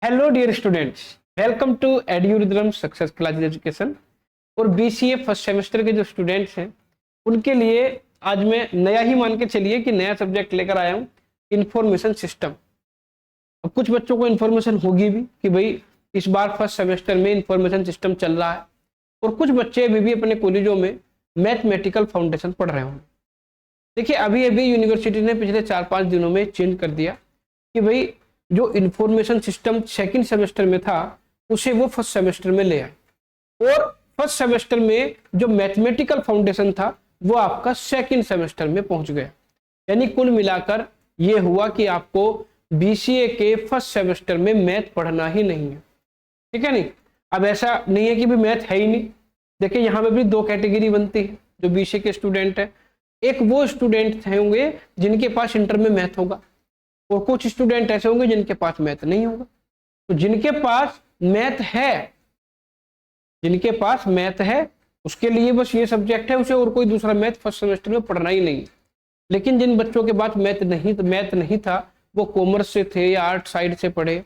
Hello dear students, welcome to Edurhythm success class education. और BCA first semester के जो students हैं उनके लिए आज मैं नया ही मान के चलिए कि नया सब्जेक्ट लेकर आया हूँ, इंफॉर्मेशन सिस्टम। अब कुछ बच्चों को इन्फॉर्मेशन होगी भी कि भाई इस बार फर्स्ट सेमेस्टर में इंफॉर्मेशन सिस्टम चल रहा है, और कुछ बच्चे अभी भी अपने कॉलेजों में मैथमेटिकल फाउंडेशन पढ़ रहे होंगे। देखिए, अभी अभी यूनिवर्सिटी ने पिछले 4-5 दिनों में चेंज कर दिया कि भाई जो इंफॉर्मेशन सिस्टम सेकंड सेमेस्टर में था उसे वो फर्स्ट सेमेस्टर में ले आए, और फर्स्ट सेमेस्टर में जो मैथमेटिकल फाउंडेशन था वो आपका सेकंड सेमेस्टर में पहुंच गया। यानी कुल मिलाकर ये हुआ कि आपको बीसीए के फर्स्ट सेमेस्टर में मैथ पढ़ना ही नहीं है, ठीक है। नहीं, अब ऐसा नहीं है कि भी मैथ है ही नहीं। देखिए, यहाँ पे भी दो कैटेगरी बनती है जो बीसीए के स्टूडेंट है। एक वो स्टूडेंट होंगे जिनके पास इंटर में मैथ होगा, और कुछ स्टूडेंट ऐसे होंगे जिनके पास मैथ नहीं होगा। तो जिनके पास मैथ है, उसके लिए बस ये सब्जेक्ट है, उसे और कोई दूसरा मैथ फर्स्ट सेमेस्टर में पढ़ना ही नहीं। लेकिन जिन बच्चों के पास मैथ नहीं था, वो कॉमर्स से थे या आर्ट साइड से पढ़े,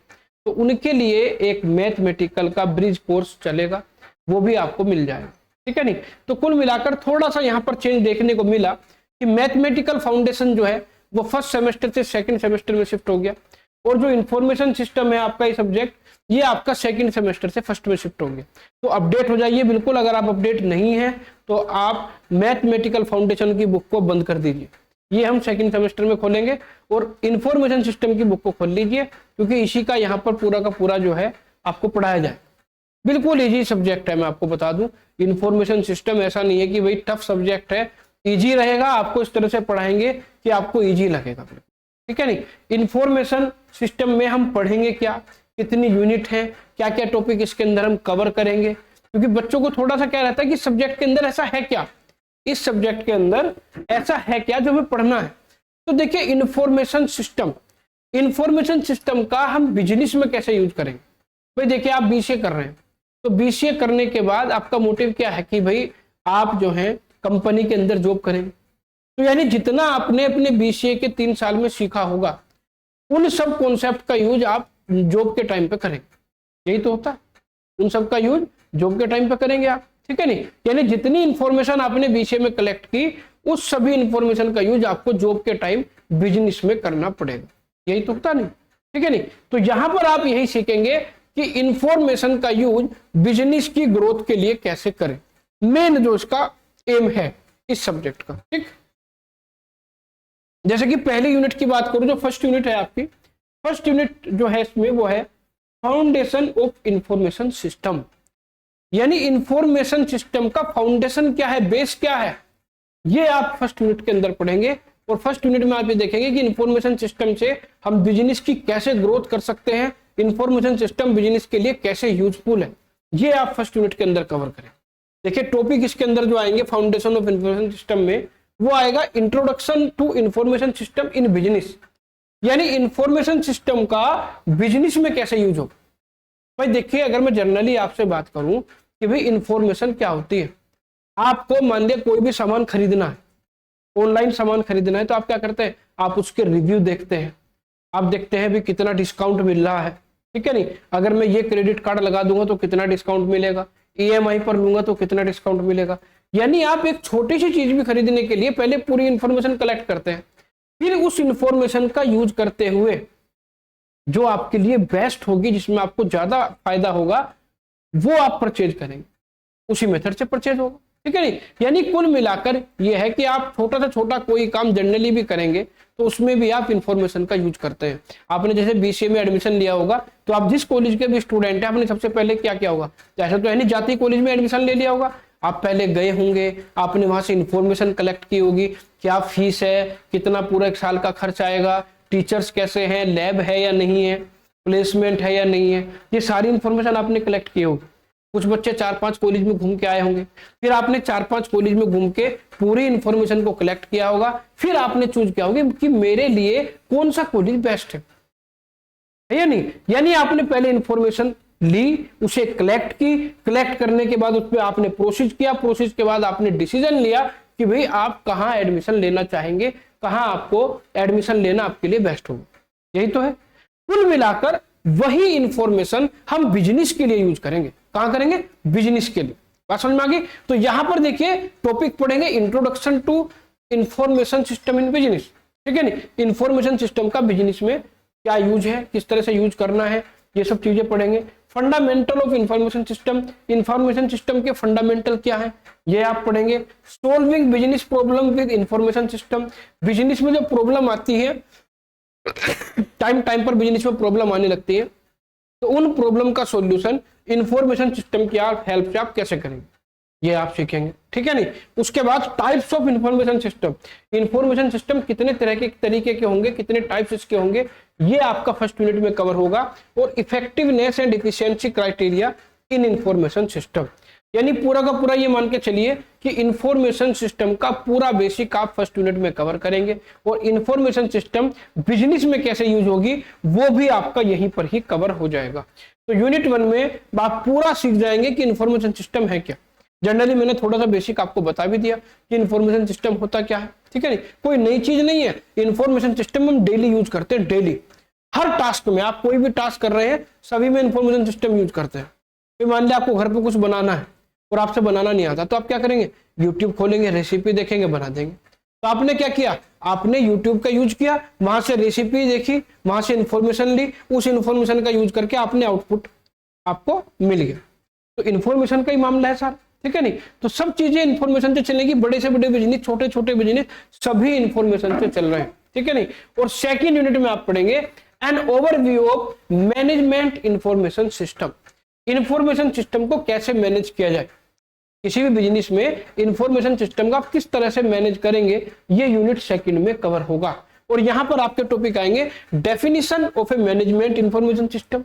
तो उनके लिए एक मैथमेटिकल का ब्रिज कोर्स चलेगा, वो भी आपको मिल जाएगा, ठीक है। नहीं, तो कुल मिलाकर थोड़ा सा यहाँ पर चेंज देखने को मिला कि मैथमेटिकल फाउंडेशन जो है वो फर्स्ट सेमेस्टर से सेकंड सेमेस्टर में शिफ्ट हो गया, और जो इंफॉर्मेशन सिस्टम है आपका ये सब्जेक्ट, ये आपका सेकंड सेमेस्टर से फर्स्ट में शिफ्ट हो गया। तो अपडेट हो जाइए बिल्कुल। अगर आप अपडेट नहीं है तो आप मैथमेटिकल फाउंडेशन की बुक को बंद कर दीजिए। ये हम सेकंड सेमेस्टर में खोलेंगे, और इंफॉर्मेशन सिस्टम की बुक को खोल लीजिए, क्योंकि इसी का यहाँ पर पूरा का पूरा जो है आपको पढ़ाया जाए। बिल्कुल इजी सब्जेक्ट है, मैं आपको बता दूं। इंफॉर्मेशन सिस्टम ऐसा नहीं है कि भाई टफ सब्जेक्ट है, इजी रहेगा, आपको इस तरह से पढ़ाएंगे कि आपको इजी लगेगा, ठीक है। नहीं, इंफॉर्मेशन सिस्टम में हम पढ़ेंगे क्या, कितनी यूनिट है, क्या क्या टॉपिक इसके अंदर हम कवर करेंगे, क्योंकि बच्चों को थोड़ा सा क्या रहता है कि सब्जेक्ट के अंदर ऐसा है क्या, इस सब्जेक्ट के अंदर ऐसा है क्या जो हमें पढ़ना है। तो देखिए, इंफॉर्मेशन सिस्टम का हम बिजनेस में कैसे यूज करेंगे। भाई देखिए, आप बीसीए कर रहे हैं, तो बीसीए करने के बाद आपका मोटिव क्या है कि भाई आप जो है कंपनी के अंदर जॉब करेंगे। तो यानी जितना आपने अपने बीसीए के 3 साल में सीखा होगा, उन सब कॉन्सेप्ट का यूज आप जॉब के टाइम पे करेंगे। यही तो होता है, उन सब का यूज जॉब के टाइम पे करेंगे आप, ठीक है। नहीं, यानी जितनी इंफॉर्मेशन आपने बीसीए में कलेक्ट की, उस सभी इंफॉर्मेशन का यूज आपको जॉब के टाइम बिजनेस में करना पड़ेगा। यही तो होता नहीं, ठीक है। नहीं, तो यहां पर आप यही सीखेंगे कि इंफॉर्मेशन का यूज बिजनेस की ग्रोथ के लिए कैसे करें, मेन जो इसका एम है इस सब्जेक्ट का, ठीक। जैसे कि पहली यूनिट की बात करूं, जो फर्स्ट यूनिट है आपकी, फर्स्ट यूनिट जो है इसमें वो है फाउंडेशन ऑफ इंफॉर्मेशन सिस्टम। यानी इंफॉर्मेशन सिस्टम का फाउंडेशन क्या है, बेस क्या है, ये आप फर्स्ट यूनिट के अंदर पढ़ेंगे। और फर्स्ट यूनिट में आप ये देखेंगे कि इंफॉर्मेशन सिस्टम से हम बिजनेस की कैसे ग्रोथ कर सकते हैं, इंफॉर्मेशन सिस्टम बिजनेस के लिए कैसे यूजफुल है, ये आप फर्स्ट यूनिट के अंदर कवर करें। देखिए, टॉपिक इसके अंदर जो आएंगे फाउंडेशन ऑफ इंफॉर्मेशन सिस्टम में, वो आएगा introduction to information system in business. यानी इंफॉर्मेशन सिस्टम का बिजनेस में कैसे यूज हो। भाई देखिए, अगर मैं जनरली आपसे बात करूं कि भाई इंफॉर्मेशन क्या होती है, आपको मान लिया कोई भी सामान खरीदना है, ऑनलाइन सामान खरीदना है, तो आप क्या करते हैं, आप उसके रिव्यू देखते हैं, आप देखते हैं भी कितना डिस्काउंट मिल रहा है, ठीक है। नहीं, अगर मैं ये क्रेडिट कार्ड लगा दूंगा तो कितना डिस्काउंट मिलेगा, ईएमआई पर लूंगा तो कितना डिस्काउंट मिलेगा। यानी आप एक छोटी सी चीज भी खरीदने के लिए पहले पूरी इंफॉर्मेशन कलेक्ट करते हैं, फिर उस इंफॉर्मेशन का यूज करते हुए जो आपके लिए बेस्ट होगी, जिसमें आपको ज्यादा फायदा होगा, वो आप परचेज करेंगे, उसी मेथड से परचेज होगा, ठीक है। नहीं, यानी कुल मिलाकर ये है कि आप छोटा से छोटा कोई काम जनरली भी करेंगे तो उसमें भी आप इंफॉर्मेशन का यूज करते हैं। आपने जैसे बीसीए में एडमिशन लिया होगा, तो आप जिस कॉलेज के भी स्टूडेंट हैं, आपने सबसे पहले क्या किया होगा, जैसे तो यानी जाती कॉलेज में एडमिशन ले लिया होगा, आप पहले गए होंगे, आपने वहां से इंफॉर्मेशन कलेक्ट की होगी, क्या फीस है, कितना पूरा 1 साल का खर्च आएगा, टीचर्स कैसे हैं, लैब है या नहीं है, प्लेसमेंट है या नहीं है, ये सारी इंफॉर्मेशन आपने कलेक्ट की होगी। कुछ बच्चे 4-5 कॉलेज में घूम के आए होंगे, फिर आपने 4-5 कॉलेज में घूम के पूरी इंफॉर्मेशन को कलेक्ट किया होगा, फिर आपने चूज किया होगा कि मेरे लिए कौन सा कॉलेज बेस्ट है या नहीं। यानी आपने पहले इंफॉर्मेशन ली, उसे कलेक्ट की, कलेक्ट करने के बाद उस पर आपने प्रोसेस किया, प्रोसेस के बाद आपने डिसीजन लिया कि भाई आप कहाँ एडमिशन लेना चाहेंगे, कहाँ आपको एडमिशन लेना आपके लिए बेस्ट होगा। यही तो है। कुल मिलाकर वही इंफॉर्मेशन हम बिजनेस के लिए यूज करेंगे। कहां करेंगे? बिजनेस के लिए। बात समझ में आ गई? तो यहां पर देखिए टॉपिक पढ़ेंगे introduction to information system in business, ठीक है नहीं, इंफॉर्मेशन सिस्टम का बिजनेस में क्या यूज है, किस तरह से यूज करना है, ये सब चीजें पढ़ेंगे। Fundamental of information system, information system के फंडामेंटल क्या है ये आप पढ़ेंगे। Solving business problem with information system, business में जो प्रॉब्लम आती है, टाइम टाइम पर बिजनेस में प्रॉब्लम आने लगती है, तो उन प्रॉब्लम का सॉल्यूशन इंफॉर्मेशन सिस्टम की हेल्प से आप कैसे करेंगे, ये आप सीखेंगे, ठीक है नहीं। उसके बाद types of information system, information system कितने तरह के तरीके के होंगे, कितने टाइप्स इसके होंगे, ये आपका फर्स्ट यूनिट में कवर होगा। और effectiveness and efficiency criteria in information system, यानी पूरा का पूरा ये मान के चलिए कि इंफॉर्मेशन सिस्टम का पूरा बेसिक आप फर्स्ट यूनिट में कवर करेंगे। और इंफॉर्मेशन सिस्टम बिजनेस में कैसे यूज होगी वो भी आपका यहीं पर ही कवर हो जाएगा। तो यूनिट 1 में आप पूरा सीख जाएंगे कि इंफॉर्मेशन सिस्टम है क्या। जनरली मैंने थोड़ा सा बेसिक आपको बता भी दिया कि इंफॉर्मेशन सिस्टम होता क्या है, ठीक है नहीं, कोई नई चीज नहीं है। इंफॉर्मेशन सिस्टम हम डेली यूज करते हैं, डेली हर टास्क में, आप कोई भी टास्क कर रहे हैं सभी में इंफॉर्मेशन सिस्टम यूज करते हैं। फिर मान लिया आपको घर पे कुछ बनाना है और आपसे बनाना नहीं आता, तो आप क्या करेंगे, यूट्यूब खोलेंगे, रेसिपी देखेंगे, बना देंगे। तो आपने क्या किया, आपने यूट्यूब का यूज किया, वहां से रेसिपी देखी, वहां से इंफॉर्मेशन ली, उस इंफॉर्मेशन का यूज करके आपने आउटपुट आपको मिल गया। तो इंफॉर्मेशन का ही मामला है सर, ठीक है नहीं। तो सब चीजें इंफॉर्मेशन से चलेगी, बड़े से बड़े बिजनेस, छोटे छोटे बिजनेस, सभी इंफॉर्मेशन से चल रहे हैं, ठीक है नहीं। और सेकंड यूनिट में आप पढ़ेंगे an overview of management information system, information system को कैसे मैनेज किया जाए, किसी भी बिजनेस में इंफॉर्मेशन सिस्टम का किस तरह से मैनेज करेंगे, ये यूनिट सेकंड में कवर होगा। और यहां पर आपके टॉपिक आएंगे definition of a management information system,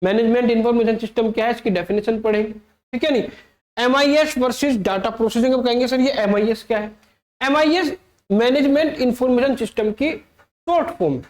management information system क्या है इसकी डेफिनेशन पढ़ेंगे, ठीक है नहीं। MIS वर्सेस डाटा प्रोसेसिंग, अब कहेंगे सर ये MIS क्या है। MIS मैनेजमेंट इंफॉर्मेशन सिस्टम की short form,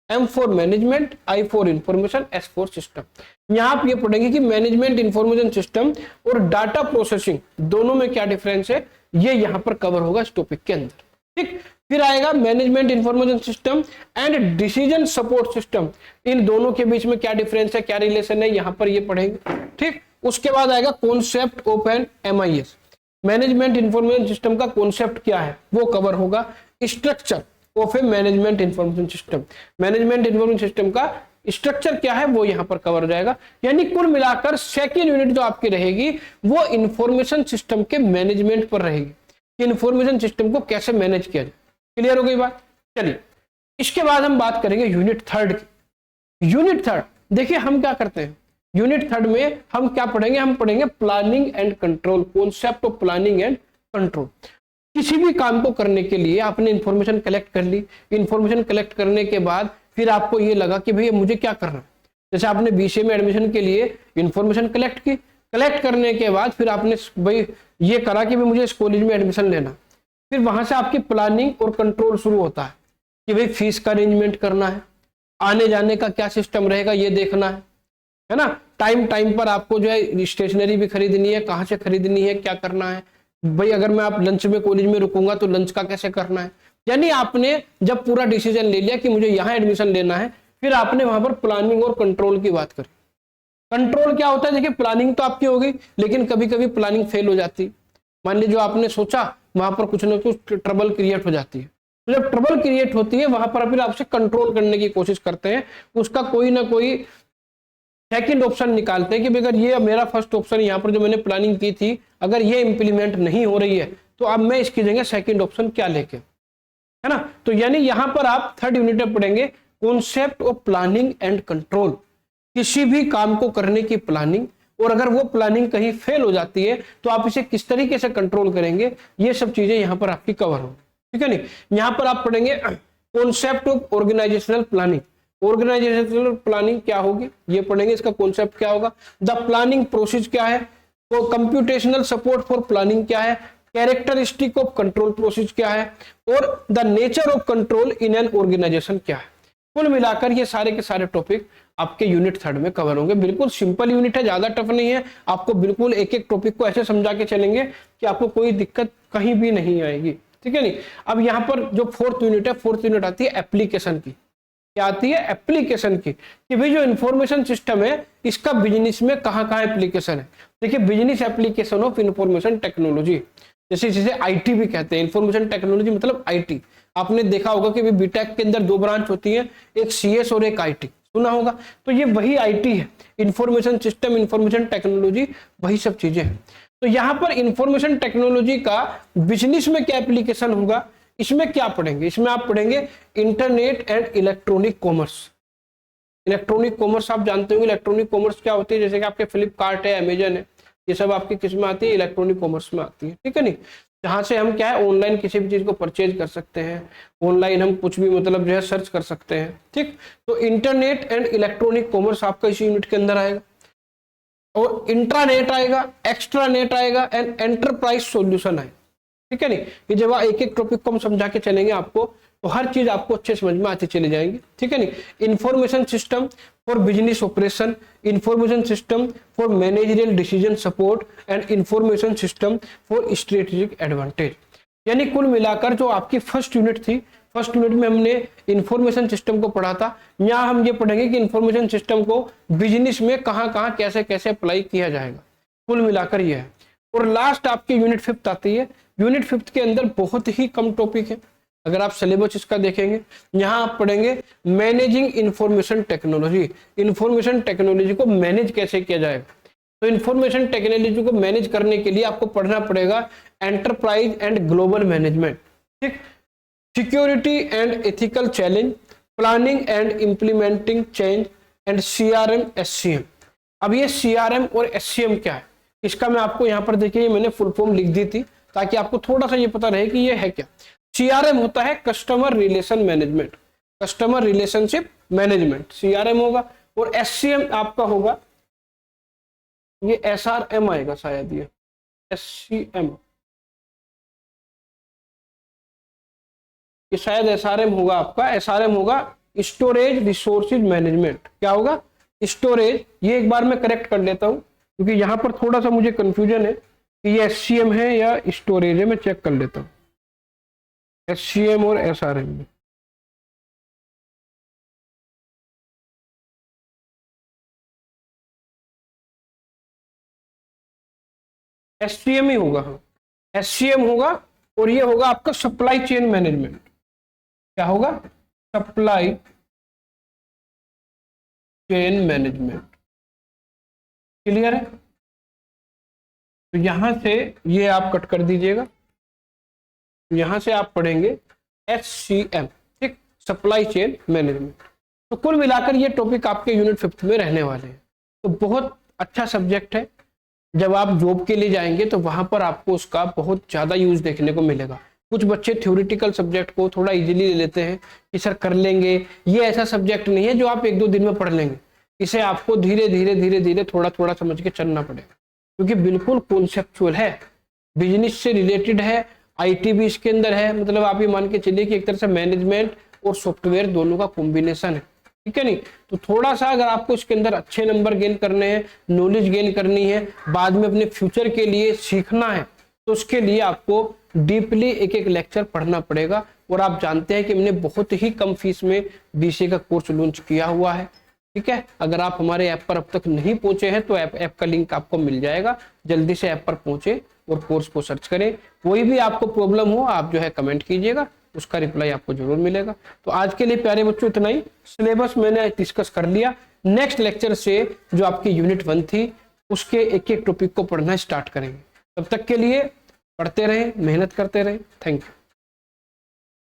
M for management, I for information, S for system. यहां आप ये पढ़ेंगे कि मैनेजमेंट इंफॉर्मेशन सिस्टम और डाटा प्रोसेसिंग दोनों में क्या डिफरेंस है, ये यहां पर कवर होगा इस टॉपिक के अंदर, ठीक। फिर आएगा management information system and decision support system, इन दोनों के बीच में क्या डिफरेंस है, क्या रिलेशन है, यहां पर ये पढ़ेंगे, ठीक। उसके बाद आएगा concept of an MIS, management information system का कॉन्सेप्ट क्या है वो कवर होगा। Structure of a management information system, management information system का स्ट्रक्चर क्या है वो यहां पर कवर हो जाएगा। यानी कुल मिलाकर सेकेंड यूनिट जो आपकी रहेगी वो इंफॉर्मेशन सिस्टम के मैनेजमेंट पर रहेगी, कि इंफॉर्मेशन सिस्टम को कैसे मैनेज किया जाए। क्लियर हो गई बात? चलिए इसके बाद हम बात करेंगे यूनिट 3 की। यूनिट 3 देखिए हम क्या करते हैं, यूनिट 3 में हम क्या पढ़ेंगे, हम पढ़ेंगे planning and control, concept of planning and control. किसी भी काम को करने के लिए आपने इंफॉर्मेशन कलेक्ट कर ली, इंफॉर्मेशन कलेक्ट करने के बाद फिर आपको ये लगा कि भैया मुझे क्या करना है, जैसे आपने BCA में एडमिशन के लिए इंफॉर्मेशन कलेक्ट की, कलेक्ट करने के बाद फिर आपने भाई ये करा कि भाई मुझे इस कॉलेज में एडमिशन लेना, फिर वहां से आपकी प्लानिंग और कंट्रोल शुरू होता है कि भाई फीस का अरेंजमेंट करना है, आने जाने का क्या सिस्टम रहेगा ये देखना है ना, टाइम टाइम पर आपको जो है स्टेशनरी भी खरीदनी है, कहाँ से खरीदनी है, क्या करना है, भाई अगर मैं आप लंच में कॉलेज में रुकूंगा तो लंच का कैसे करना है। यानी आपने जब पूरा डिसीजन ले लिया कि मुझे यहाँ एडमिशन लेना है, फिर आपने वहां पर प्लानिंग और कंट्रोल की बात करी। कंट्रोल क्या होता है, देखिए प्लानिंग तो आपकी हो गई, लेकिन कभी कभी प्लानिंग फेल हो जाती है। मान लीजिए जो आपने सोचा वहां पर कुछ ना कुछ ट्रबल क्रिएट हो जाती है, तो जब ट्रबल क्रिएट होती है वहां पर फिर आपसे कंट्रोल करने की कोशिश करते हैं, उसका कोई ना कोई सेकंड ऑप्शन निकालते हैं कि अगर ये मेरा फर्स्ट ऑप्शन यहाँ पर जो मैंने प्लानिंग की थी अगर ये इंप्लीमेंट नहीं हो रही है तो अब मैं इसकी जगह सेकंड ऑप्शन क्या लेके, है ना। तो यानी यहां पर आप 3rd यूनिट में पढ़ेंगे concept of planning and control, किसी भी काम को करने की प्लानिंग, और अगर वो प्लानिंग कहीं फेल हो जाती है तो आप इसे किस तरीके से कंट्रोल करेंगे, ये सब चीजें यहां पर आपकी कवर हो, ठीक है नहीं। यहां पर आप पढ़ेंगे concept of organisational planning, organisational planning क्या होगी ये पढ़ेंगे, इसका कॉन्सेप्ट क्या होगा, द प्लानिंग प्रोसेस क्या है, तो कंप्यूटेशनल सपोर्ट फॉर प्लानिंग क्या है, कैरेक्टरिस्टिक ऑफ कंट्रोल प्रोसेस क्या है, और the nature of control in an organisation क्या है। कुल मिलाकर ये सारे के सारे टॉपिक आपके यूनिट 3rd में कवर होंगे। बिल्कुल सिंपल यूनिट है, ज्यादा टफ नहीं है, आपको बिल्कुल एक एक टॉपिक को ऐसे समझा के चलेंगे कि आपको कोई दिक्कत कहीं भी नहीं आएगी, ठीक है नहीं। अब यहाँ पर जो 4th यूनिट है, 4th यूनिट आती है एप्लीकेशन की। क्या आती है, एप्लीकेशन की, कि भाई जो इंफॉर्मेशन सिस्टम है इसका बिजनेस में कहाँ कहाँ एप्लीकेशन है। देखिए business application of information technology, जैसे जिसे आईटी भी कहते हैं, इंफॉर्मेशन टेक्नोलॉजी मतलब आईटी। आपने देखा होगा कि बीटेक के अंदर 2 ब्रांच होती है, एक सीएस और एक आईटी, सुना होगा। तो ये वही आईटी है, इंफॉर्मेशन सिस्टम, इंफॉर्मेशन टेक्नोलॉजी, वही सब चीजें हैं। तो यहाँ पर इंफॉर्मेशन टेक्नोलॉजी का बिजनेस में क्या एप्लीकेशन होगा, इसमें क्या पढ़ेंगे, इसमें आप पढ़ेंगे internet and electronic commerce. Electronic commerce आप जानते होंगे, इलेक्ट्रॉनिक कॉमर्स क्या होती है, जैसे कि आपके फ्लिपकार्ट है, अमेजन है, ये सब आपकी किस में आती है, इलेक्ट्रॉनिक कॉमर्स में आती है, ठीक है नहीं। जहां से हम क्या है, ऑनलाइन किसी भी चीज को परचेज कर सकते हैं, ऑनलाइन हम कुछ भी मतलब जो है सर्च कर सकते हैं, ठीक। तो इंटरनेट एंड इलेक्ट्रॉनिक कॉमर्स आपका इसी यूनिट के अंदर आएगा। और इंट्रानेट आएगा, एक्स्ट्रा नेट आएगा एंड एंटरप्राइज सॉल्यूशन आएगा, ठीक है नहीं। ये जब एक एक टॉपिक को हम समझा के चलेंगे आपको, तो हर चीज आपको अच्छे समझ में आती चली जाएंगी, ठीक है नहीं। Information system for business operation, information system for managerial decision support and information system for strategic advantage. यानी कुल मिलाकर जो आपकी फर्स्ट यूनिट थी, फर्स्ट यूनिट में हमने इंफॉर्मेशन सिस्टम को पढ़ा था, यहाँ हम ये पढ़ेंगे कि इंफॉर्मेशन सिस्टम को बिजनेस में कहाँ कहाँ कैसे कैसे अप्लाई किया जाएगा, कुल मिलाकर ये है। और लास्ट आपकी यूनिट 5 आती है। यूनिट 5 के अंदर बहुत ही कम टॉपिक है, अगर आप सिलेबस इसका देखेंगे, यहाँ आप पढ़ेंगे managing information technology, information technology को मैनेज कैसे किया जाएगा। तो इंफॉर्मेशन टेक्नोलॉजी को मैनेज करने के लिए आपको पढ़ना पड़ेगा एंटरप्राइज एंड ग्लोबल मैनेजमेंट, ठीक, security and ethical challenge, planning and implementing change and CRM SCM. अब ये सीआरएम और एससीएम क्या है, इसका मैं आपको यहाँ पर देखिए मैंने फुल फॉर्म लिख दी थी ताकि आपको थोड़ा सा ये पता रहे कि ये है क्या। सीआरएम होता है customer relation management, customer relationship management CRM होगा। और एससीएम आपका होगा, ये एसआरएम आएगा शायद, ये एससीएम, ये शायद एसआरएम होगा आपका। एसआरएम होगा स्टोरेज रिसोर्सेज मैनेजमेंट। क्या होगा, स्टोरेज। ये एक बार मैं करेक्ट कर लेता हूं क्योंकि यहां पर थोड़ा सा मुझे कंफ्यूजन है कि ये एससीएम है या स्टोरेज है, मैं चेक कर लेता हूं एससीएम और एसआरएम में। एससीएम ही होगा, हाँ एससीएम होगा। और ये होगा आपका सप्लाई चेन मैनेजमेंट। क्या होगा, सप्लाई चेन मैनेजमेंट। क्लियर है। तो यहां से ये आप कट कर दीजिएगा, यहां से आप पढ़ेंगे एससीएम, ठीक, सप्लाई चेन मैनेजमेंट। तो कुल मिलाकर ये टॉपिक आपके यूनिट 5 में रहने वाले हैं। तो बहुत अच्छा सब्जेक्ट है, जब आप जॉब के लिए जाएंगे तो वहां पर आपको उसका बहुत ज्यादा यूज देखने को मिलेगा। कुछ बच्चे थ्योरेटिकल सब्जेक्ट को थोड़ा इजीली ले लेते हैं कि सर कर लेंगे, ये ऐसा सब्जेक्ट नहीं है जो आप 1-2 दिन में पढ़ लेंगे। इसे आपको धीरे धीरे थोड़ा थोड़ा समझ के चलना पड़ेगा, क्योंकि बिल्कुल कॉन्सेप्चुअल है, बिजनेस से रिलेटेड है, आईटी भी इसके अंदर है। मतलब आप ये मान के चलिए कि एक तरह से मैनेजमेंट और सॉफ्टवेयर दोनों का कॉम्बिनेशन है, ठीक है नहीं। तो थोड़ा सा अगर आपको इसके अंदर अच्छे नंबर गेन करने हैं, नॉलेज गेन करनी है, बाद में अपने फ्यूचर के लिए सीखना है, तो उसके लिए आपको डीपली एक एक लेक्चर पढ़ना पड़ेगा। और आप जानते हैं कि हमने बहुत ही कम फीस में बीसीए का कोर्स लॉन्च किया हुआ है, ठीक है। अगर आप हमारे ऐप पर अब तक नहीं पहुंचे हैं तो ऐप का लिंक आपको मिल जाएगा, जल्दी से ऐप पर पहुंचे और कोर्स को सर्च करें। कोई भी आपको प्रॉब्लम हो आप जो है कमेंट कीजिएगा, उसका रिप्लाई आपको जरूर मिलेगा। तो आज के लिए प्यारे बच्चों इतना ही। सिलेबस मैंने डिस्कस कर लिया। नेक्स्ट लेक्चर से जो आपकी यूनिट 1 थी उसके एक एक टॉपिक को पढ़ना स्टार्ट करेंगे। तब तक के लिए पढ़ते रहें, मेहनत करते रहें। Thank you.